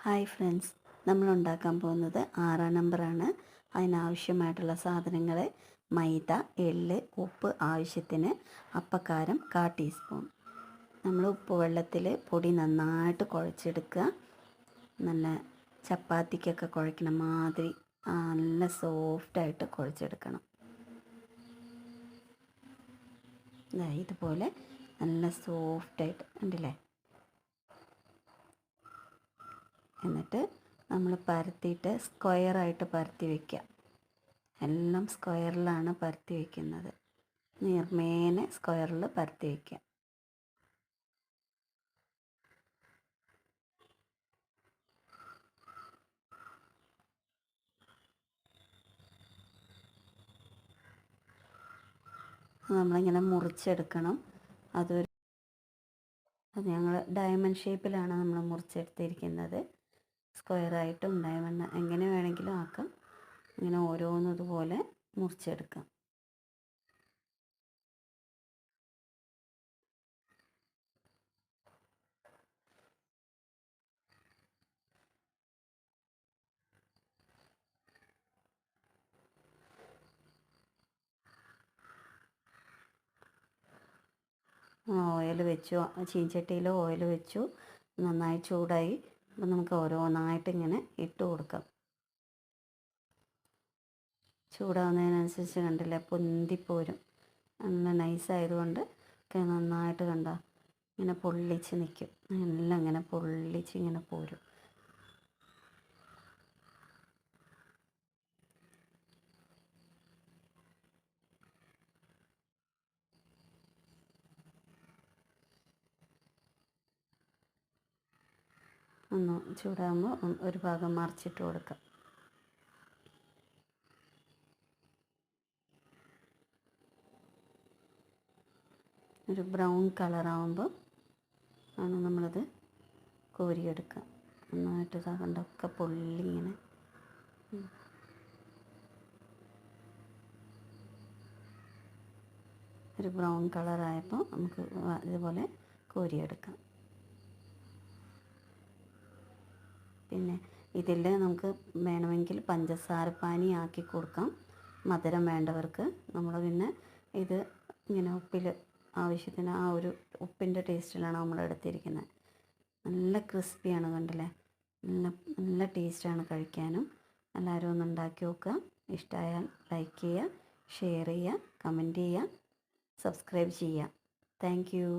Hi friends, നമ്മൾ ഉണ്ടാക്കാൻ പോകുന്നത് 6 നമ്പറാണ്. അതിനാവശ്യമായിട്ടുള്ള സാധനങ്ങൾ: മൈദ, എള്ള്, ഉപ്പ് ആവശ്യത്തിന്, അപ്പക്കാരം 1/4 ടീസ്പൂൺ. നമ്മൾ ഉപ്പ് വെള്ളത്തിൽ പൊടി നന്നായിട്ട് കുഴച്ചെടുക്കുക. നല്ല ചപ്പാത്തിക്കൊക്കെ കുഴക്കണ മാതിരി നല്ല സോഫ്റ്റായിട്ട് കുഴച്ചെടുക്കണം. ഇതുപോലെ നല്ല സോഫ്റ്റായിട്ട് ഉണ്ടല്ലേ. എന്നിട്ട് നമ്മൾ പരത്തിയിട്ട് സ്ക്വയറായിട്ട് പരത്തി വയ്ക്കുക. എല്ലാം സ്ക്വയറിലാണ് പരത്തി വയ്ക്കുന്നത്. നേർമേനെ സ്ക്വയറിൽ പരത്തി വയ്ക്കുക. നമ്മളിങ്ങനെ മുറിച്ചെടുക്കണം. അത് ഞങ്ങൾ ഡയമണ്ട് ഷേപ്പിലാണ് നമ്മൾ മുറിച്ചെടുത്തിരിക്കുന്നത്. സ്ക്വയറായിട്ടും ഡയമണ്ട് എങ്ങനെ വേണമെങ്കിലും ആക്കാം. ഇങ്ങനെ ഓരോന്നും ഇതുപോലെ മുറിച്ചെടുക്കാം. ഓയിൽ വെച്ചു, ചീനച്ചട്ടിയിൽ ഓയിൽ വെച്ചു, നന്നായി ചൂടായി. അപ്പം നമുക്ക് ഓരോന്നായിട്ട് ഇങ്ങനെ ഇട്ട് കൊടുക്കാം. ചൂടാവുന്നതിനനുസരിച്ച് കണ്ടില്ലേ, പൊന്തിപ്പോരും. നല്ല നൈസായതുകൊണ്ട് ഒക്കെ നന്നായിട്ട് കണ്ടോ ഇങ്ങനെ പൊള്ളിച്ച് നിൽക്കും. എല്ലാം ഇങ്ങനെ പൊള്ളിച്ച് ഇങ്ങനെ പോരും. ഒന്ന് ചൂടാകുമ്പോൾ ഒരു ഭാഗം മറിച്ചിട്ട് കൊടുക്കാം. ഒരു ബ്രൗൺ കളറാകുമ്പോൾ ആണ് നമ്മളത് കോരിയെടുക്കുക. നന്നായിട്ട് കണ്ടൊക്കെ പൊള്ളി ഇങ്ങനെ ഒരു ബ്രൗൺ കളറായപ്പോൾ നമുക്ക് ഇതുപോലെ കോരിയെടുക്കാം. പിന്നെ ഇതിൽ നമുക്ക് വേണമെങ്കിൽ പഞ്ചസാര പാനി ആക്കി കൊടുക്കാം, മധുരം വേണ്ടവർക്ക്. നമ്മൾ പിന്നെ ഇത് ഇങ്ങനെ ഉപ്പിൽ ആവശ്യത്തിന് ആ ഒരു ഉപ്പിൻ്റെ ടേസ്റ്റിലാണ് നമ്മൾ എടുത്തിരിക്കുന്നത്. നല്ല ക്രിസ്പിയാണ് കണ്ടില്ലേ. നല്ല നല്ല ടേസ്റ്റാണ് കഴിക്കാനും. എല്ലാവരും ഒന്ന് ഉണ്ടാക്കി നോക്കുക. ഇഷ്ടമായാൽ ലൈക്ക് ചെയ്യുക, ഷെയർ ചെയ്യുക, കമൻറ്റ് ചെയ്യുക, സബ്സ്ക്രൈബ് ചെയ്യുക. Thank you.